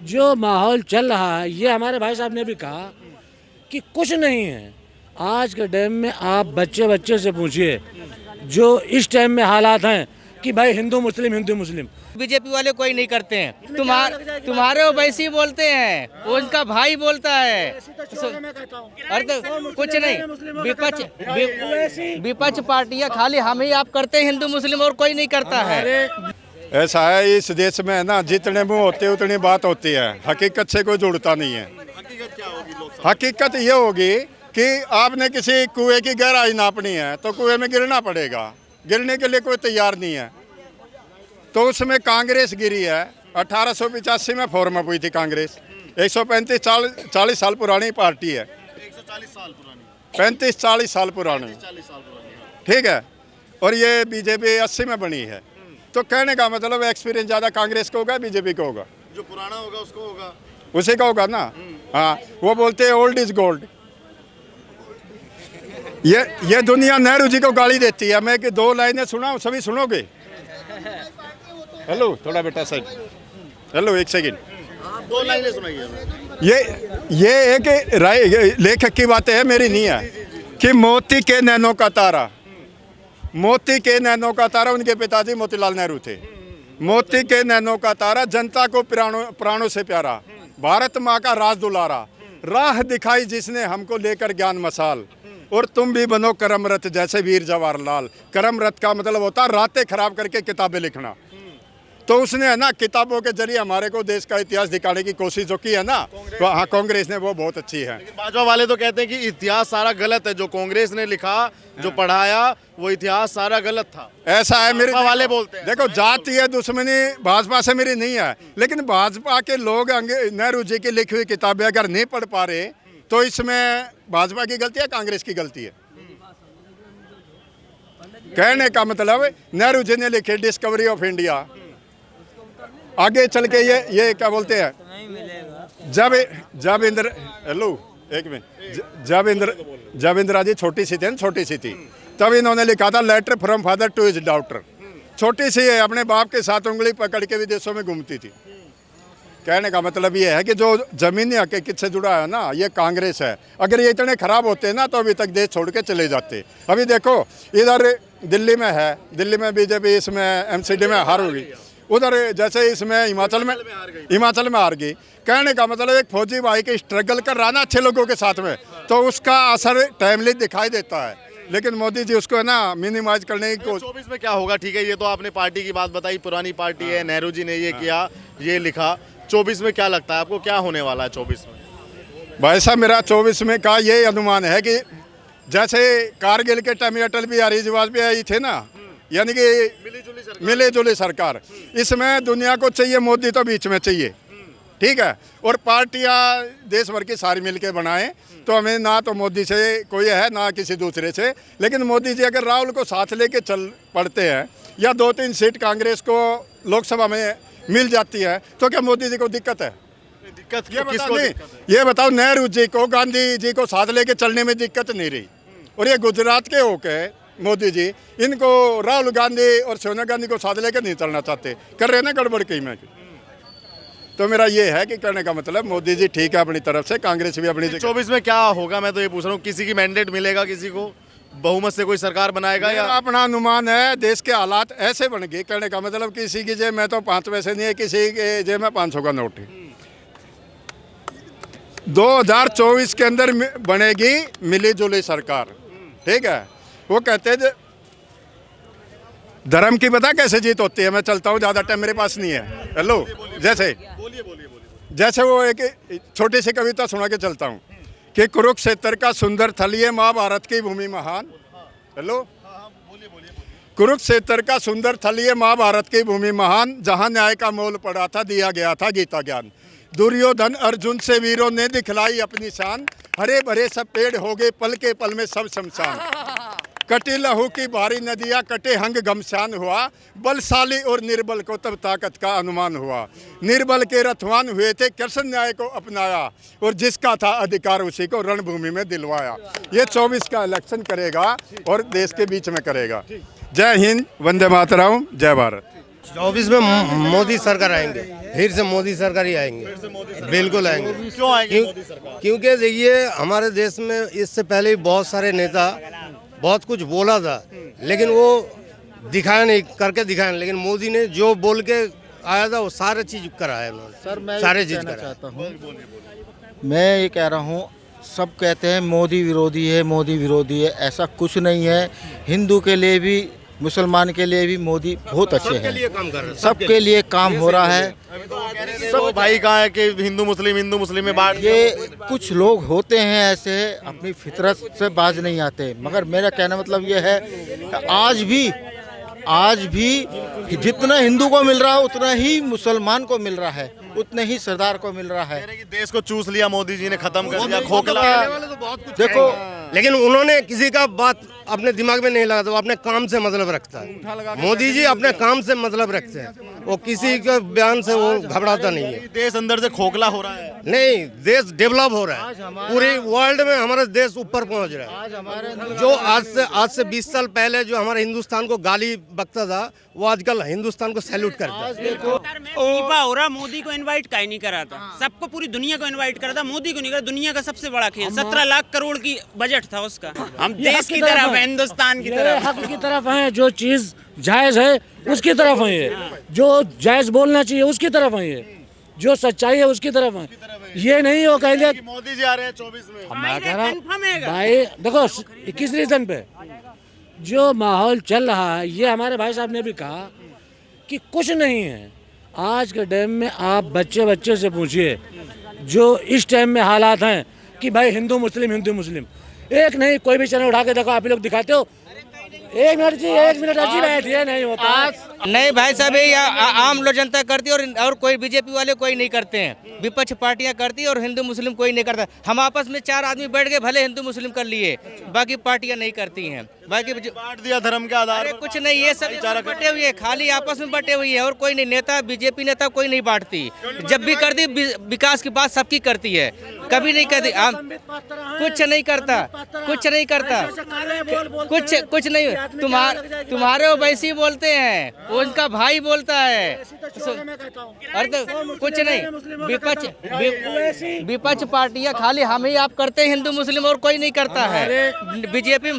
जो माहौल चल रहा है, ये हमारे भाई साहब ने भी कहा कि कुछ नहीं है। आज के टाइम में आप बच्चे बच्चे से पूछिए, जो इस टाइम में हालात हैं कि भाई हिंदू मुस्लिम। बीजेपी वाले कोई नहीं करते हैं। तुम्हारे वैसे ही बोलते हैं, वो उनका भाई बोलता है। अरे तो कुछ नहीं, विपक्ष पार्टियां खाली हम ही आप करते हैं, हिंदू मुस्लिम और कोई नहीं करता है। ऐसा है इस देश में है ना, जितने मुंह होते हैं उतनी बात होती है, हकीकत से कोई जुड़ता नहीं है। हकीकत ये होगी कि आपने किसी कुएं की गहराई नापनी है तो कुएं में गिरना पड़ेगा, गिरने के लिए कोई तैयार नहीं है। तो उसमें कांग्रेस गिरी है। 1885 में फॉर्म अप हुई थी कांग्रेस। 135-40 साल पुरानी पार्टी है। 35-40 साल पुरानी, ठीक है। और ये बीजेपी 80 में बनी है। तो कहने का मतलब एक्सपीरियंस ज़्यादा कांग्रेस को होगा, बीजेपी को होगा। जो पुराना होगा उसको होगा, उसी का होगा ना। हाँ, वो बोलते हैं ओल्ड इज गोल्ड। ये दुनिया नेहरू जी को गाली देती है। मैं कि 2 लाइनें सुनाऊं, सभी सुनोगे? हेलो, थोड़ा बेटा साइड। Hello, 1 second. 2 लाइनें सुनाइए। ये एक लेखक की बातें है, मेरी नहीं है। कि मोती के नैनों का तारा, मोती के नैनों का तारा, उनके पिताजी मोतीलाल नेहरू थे। मोती के नैनों का तारा, जनता को प्राणों से प्यारा, भारत माँ का राज दुलारा, राह दिखाई जिसने हमको लेकर ज्ञान मसाल, और तुम भी बनो करमरत जैसे वीर जवाहरलाल। करमरत का मतलब होता है रातें खराब करके किताबें लिखना। तो उसने है ना किताबों के जरिए हमारे को देश का इतिहास दिखाने की कोशिश जो की है ना, तो हाँ, कांग्रेस ने वो बहुत अच्छी है। भाजपा वाले तो कहते हैं कि इतिहास सारा गलत है, जो कांग्रेस ने लिखा, जो पढ़ाया, वो इतिहास सारा गलत था। ऐसा है, मेरे वाले बोलते हैं। देखो, जातीय दुश्मनी भाजपा से मेरी नहीं है, लेकिन भाजपा के लोग नेहरू जी की लिखी हुई किताबें अगर नहीं पढ़ पा रहे तो इसमें भाजपा की गलती है, कांग्रेस की गलती है? कहने का मतलब नेहरू जी ने लिखी डिस्कवरी ऑफ इंडिया, आगे चल के ये क्या बोलते हैं, जब इंदिरा, हेलो एक मिनट, जब इंदिरा जी छोटी सी थी तब इन्होंने लिखा था letter from father to his daughter. छोटी सी है, अपने बाप के साथ उंगली पकड़ के विदेशों में घूमती थी। कहने का मतलब ये है कि जो जमीनी हकीकत से जुड़ा है ना, ये कांग्रेस है। अगर ये इतने खराब होते ना तो अभी तक देश छोड़ के चले जाते। अभी देखो, इधर दिल्ली में है, दिल्ली में बीजेपी इसमें एमसीडी में हार होगी, उधर जैसे इसमें हिमाचल में हार गई। कहने का मतलब एक फौजी भाई के स्ट्रगल कर रहा ना अच्छे लोगों के साथ में, तो उसका असर टाइमली दिखाई देता है। लेकिन मोदी जी उसको है ना मिनिमाइज करने की कोशिश। 24 में क्या होगा? ठीक है, ये तो आपने पार्टी की बात बताई, पुरानी पार्टी है, नेहरू जी ने ये किया, ये लिखा। 24 में क्या लगता है आपको, क्या होने वाला है 24 में? भाई साहब, मेरा 24 में का ये अनुमान है कि जैसे कारगिल के टाइम अटल बिहारी वाजपेयी थे ना, यानी कि मिली जुली सरकार, इसमें दुनिया को चाहिए मोदी तो बीच में चाहिए, ठीक है। और पार्टियां देश भर की सारी मिलके बनाएं, तो हमें ना तो मोदी से कोई है ना किसी दूसरे से। लेकिन मोदी जी अगर राहुल को साथ लेके चल पड़ते हैं या 2-3 सीट कांग्रेस को लोकसभा में मिल जाती है, तो क्या मोदी जी को दिक्कत है? दिक्कत किसको? ये बताओ, नेहरू जी को, गांधी जी को साथ लेके चलने में दिक्कत नहीं रही। और ये गुजरात के होके मोदी जी इनको राहुल गांधी और सोनिया गांधी को साथ लेकर नहीं चलना चाहते, कर रहे हैं ना गड़बड़ कहीं में। तो मेरा ये है कि करने का मतलब मोदी जी ठीक है अपनी तरफ से, कांग्रेस भी अपनी। 24 में क्या होगा, मैं तो ये पूछ रहा हूँ, किसी की मैंडेट मिलेगा, किसी को बहुमत से कोई सरकार बनाएगा, या अपना अनुमान है देश के हालात ऐसे बन गए। करने का मतलब किसी की जेब में तो 5 पैसे नहीं है, किसी के जेब में 500 का नोट है। 2024 के अंदर बनेगी मिली जुली सरकार, ठीक है। वो कहते हैं धर्म की पता कैसे जीत होती है? मैं चलता हूँ, ज़्यादा टाइम मेरे पास नहीं है। हेलो, जैसे वो एक छोटी सी कविता सुना के चलता हूँ कि कुरुक्षेत्र का सुंदर थल ये महाभारत की भूमि महान। हेलो, कुरुक्षेत्र का सुंदर थल ये महाभारत की भूमि महान, जहाँ न्याय का मोल पड़ा था, दिया गया था गीता ज्ञान। दुर्योधन अर्जुन से वीरों ने दिखलाई अपनी शान, हरे भरे सब पेड़ हो गए पल के पल में सब शमशान। कटी लहू की भारी नदियाँ, कटे हंग घमसान हुआ, बलशाली और निर्बल को तब ताकत का अनुमान हुआ। निर्बल के रथवान हुए थे, कृष्ण न्याय को अपनाया, और जिसका था अधिकार उसी को रणभूमि में दिलवाया। ये 24 का इलेक्शन करेगा और देश के बीच में करेगा। जय हिंद, वंदे मातरम, जय भारत। 24 में मोदी सरकार आएंगे, फिर से मोदी सरकार ही आएंगे, बिल्कुल आएंगे। क्यों आएंगे मोदी सरकार? क्योंकि देखिए हमारे देश में इससे पहले भी बहुत सारे नेता बहुत कुछ बोला था, लेकिन वो दिखाया नहीं, करके दिखाया नहीं। लेकिन मोदी ने जो बोल के आया था वो सारे चीज कराया उन्होंने। सर मैं सारे ये चीज कहना कराया। चाहता हूँ, मैं ये कह रहा हूँ, सब कहते हैं मोदी विरोधी है, मोदी विरोधी है, ऐसा कुछ नहीं है। हिंदू के लिए भी मुसलमान के लिए भी मोदी बहुत अच्छे सबके लिए हैं, काम कर रहे हैं, सबके लिए काम हो रहा है। सब भाई कहाँ है कि हिंदू मुस्लिम में बांट ये कुछ लोग होते हैं ऐसे, अपनी फितरत से बाज नहीं आते। मगर मेरा कहना मतलब ये है कि आज भी जितना हिंदू को मिल रहा है उतना ही मुसलमान को मिल रहा है, उतने ही सरदार को मिल रहा है। कि देश को चूस लिया मोदी जी ने, खत्म कर दिया, खोखला। देखो, लेकिन उन्होंने किसी का बात अपने दिमाग में नहीं लगाता, वो अपने काम से मतलब रखता है। मोदी जी अपने काम से मतलब रखते हैं, वो किसी के बयान से वो घबराता नहीं है। देश अंदर से खोखला हो रहा है। नहीं, देश डेवलप हो रहा है, पूरे वर्ल्ड में हमारा देश ऊपर पहुंच रहा है। जो आज से 20 साल पहले जो हमारे हिंदुस्तान को गाली बकता था, वो आजकल हिंदुस्तान को सैल्यूट करता है। फीफा हो रहा, मोदी को इनवाइट काहे नहीं करा था? सबको, पूरी दुनिया को इनवाइट करा था, मोदी को नहीं करा। दुनिया का सबसे बड़ा खेल, 17 लाख करोड़ की बजट था उसका। हम देश की तरफ है, हिंदुस्तान की तरफ। हक की तरफ हैं, जो चीज जायज है उसकी तरफ है ये, जो जायज बोलना चाहिए उसकी तरफ है ये, जो सच्चाई है उसकी तरफ है। ये नहीं हो कह लिया मोदी जी आ रहे हैं 24 में। मैं कह रहा कंफर्म है हूँ भाई, देखो 21 रीजन पे जो माहौल चल रहा है, ये हमारे भाई साहब ने भी कहा कि कुछ नहीं है। आज के टाइम में आप बच्चे से पूछिए, जो इस टाइम में हालात हैं कि भाई हिंदू मुस्लिम, एक नहीं, कोई भी चैनल उठा के देखो, आप लोग दिखाते हो। एक मिनट जी बैठिए, नहीं होता। नहीं भाई साहब, ये आम लोग जनता करती है, और कोई बीजेपी वाले कोई नहीं करते हैं। विपक्ष पार्टियां करती है और हिंदू मुस्लिम कोई नहीं करता। हम आपस में 4 आदमी बैठ गए, भले हिंदू मुस्लिम कर लिए, बाकी पार्टियां नहीं करती हैं। बाकी बांट दिया धर्म के आधार अरे पर। कुछ नहीं, ये सब बटे हुए हैं, खाली आपस में बटे हुई है, और कोई नहीं। नेता, बीजेपी नेता कोई नहीं बांटती। जब भी करती विकास की बात सबकी करती है, कभी नहीं करती। कुछ नहीं करता, कुछ नहीं तुम्हारे ओवैसी बोलते हैं, उनका भाई बोलता है। अरे तो कुछ नहीं, विपक्ष पार्टियां खाली हम ही आप करते हैं, हिंदू मुस्लिम और कोई नहीं करता है। बीजेपी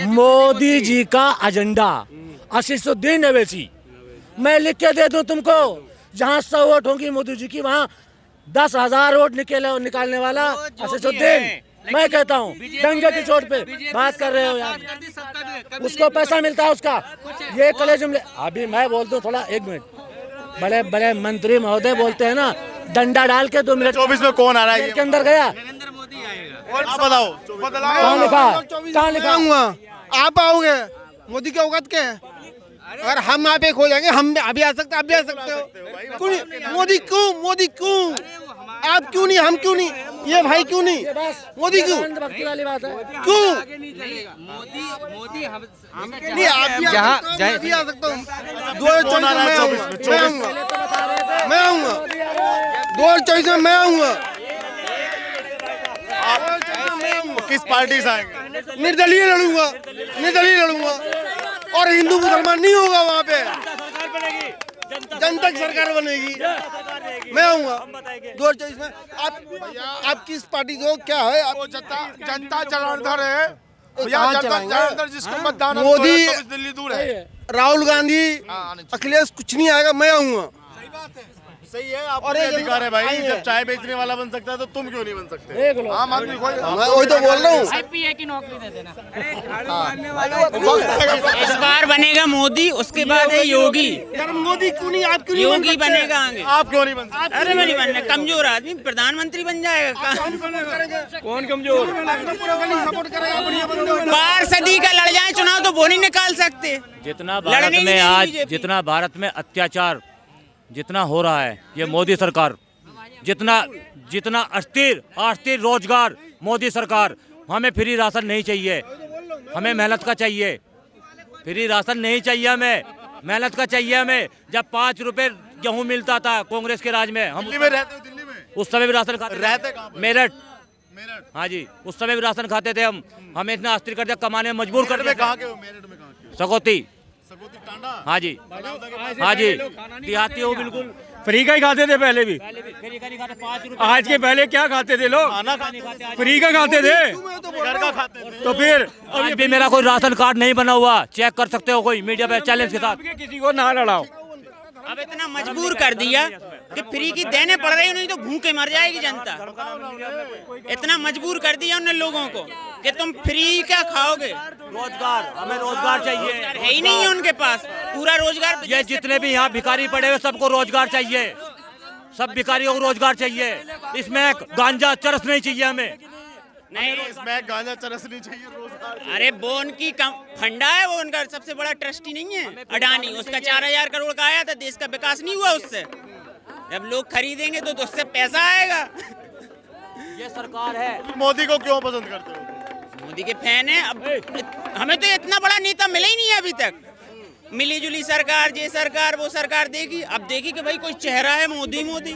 मोदी जी का एजेंडा असीसुद्दीन अवैसी, मैं लिख के दे दूं तुमको, जहां 100 वोट होंगी मोदी जी की, वहां 10,000 वोट निकालने वाला असीसुद्दीन। मैं कहता हूँ दंगे की चोट पे बात कर रहे हो यार, उसको पैसा मिलता है उसका, ये कलेज में। अभी मैं बोलता हूँ थोड़ा, 1 मिनट, बड़े बड़े मंत्री महोदय बोलते हैं ना, डंडा डाल के 2 मिनट। 24 में कौन आ रहा है के अंदर गया, नरेंद्र मोदी आएगा। आप बताओ। कहाँ लिखा? आप आओगे, मोदी के औकात के हैं। अगर हम आप एक हो जाएंगे, हम अभी आ सकते, आप भी आ सकते हो। क्यों नहीं? मोदी क्यों आप क्यों नहीं, हम क्यों नहीं, ये भाई क्यों नहीं, मोदी क्यों, भक्ति वाली बात है। क्यों मोदी हम नहीं? आप भी आ सकता हूँ। 2024 में मैं आऊँगा, 2024 में मैं आऊँगा। किस पार्टी से आएंगे? निर्दलीय लड़ूंगा, और हिंदू मुसलमान नहीं होगा वहाँ पे, जनता की सरकार बनेगी। मैं आऊँगा 2024 में। आप किस पार्टी को, क्या है आप? जनता जनार्दन है, जनार्दन जिसको मतदान मोदी, दिल्ली दूर है। राहुल गांधी, अखिलेश कुछ नहीं आएगा, मैं आऊँगा। सही है, आपको अधिकार है भाई। जब चाय बेचने वाला बन सकता है तो तुम क्यों नहीं बन सकते? आम आदमी कोई, मैं वही तो बोल रहा हूँ। की नौकरी दे देना। इस बार बनेगा मोदी, उसके बाद है योगी। मोदी क्यों नहीं, आप क्यों नहीं योगी बनेगा आगे। आप क्यों नहीं बन सकते? अरे मैं नहीं बनना, कमजोर आदमी प्रधानमंत्री बन जाएगा। कौन कमजोर? सपोर्ट करेगा, बढ़िया बंदे। बार सदी का लड़ जाए चुनाव तो वो नहीं निकाल सकते। जितना लड़ने भारत ही में नहीं आज, बीजेपी। जितना भारत में अत्याचार जितना हो रहा है, ये मोदी सरकार, जितना अस्थिर रोजगार, मोदी सरकार। हमें फ्री राशन नहीं चाहिए, हमें मेहनत का चाहिए। फ्री राशन नहीं चाहिए, हमें मेहनत का चाहिए। हमें जब 5 रुपए गेहूँ मिलता था कांग्रेस के राज में, हम दिल्ली में रहते हो? दिल्ली में उस समय भी राशन खाते रहते कहाँ पर? मेरठ। हाँ जी, उस समय भी राशन खाते थे हम। हमें इतना अस्थिर कर दिया, कमाने में मजबूर कर दिया। कहाँ के हो? मेरठ में कहाँ के हो? सगोती हाँ जी, हाँ जी, देहाती हो बिल्कुल। फ्री का ही खाते थे पहले भी, आज के पहले क्या खाते थे लोग? फ्री का खाते थे। घर का खाते थे। तो फिर आज भी मेरा कोई राशन कार्ड नहीं बना हुआ, चेक कर सकते हो कोई मीडिया पे चैलेंज के साथ। किसी को ना लड़ाओ। अब इतना मजबूर कर दिया कि फ्री की देने पड़ रही, नहीं तो भूखे मर जाएगी जनता। इतना मजबूर कर दिया उन लोगों को कि तुम फ्री क्या खाओगे। रोजगार, हमें रोजगार चाहिए। है ही नहीं है उनके पास पूरा रोजगार। ये जितने भी यहाँ भिखारी पड़े हुए सबको रोजगार चाहिए, सब भिखारियों को रोजगार चाहिए। इसमें गांजा चरस नहीं चाहिए हमें। नहीं, इसमें गांजा चरस नहीं चाहिए, रोजगार। अरे वो उनकी फंडा है, वो उनका सबसे बड़ा ट्रस्टी नहीं है अडानी। उसका 4000 करोड़ का आया था, देश का विकास नहीं हुआ उससे। जब लोग खरीदेंगे तो उससे पैसा आएगा। ये सरकार है। मोदी को क्यों पसंद करते हो? मोदी के फैन है। अब हमें तो इतना बड़ा नेता मिला ही नहीं है अभी तक। मिली जुली सरकार, ये सरकार वो सरकार देगी। अब देगी कि भाई कोई चेहरा है मोदी।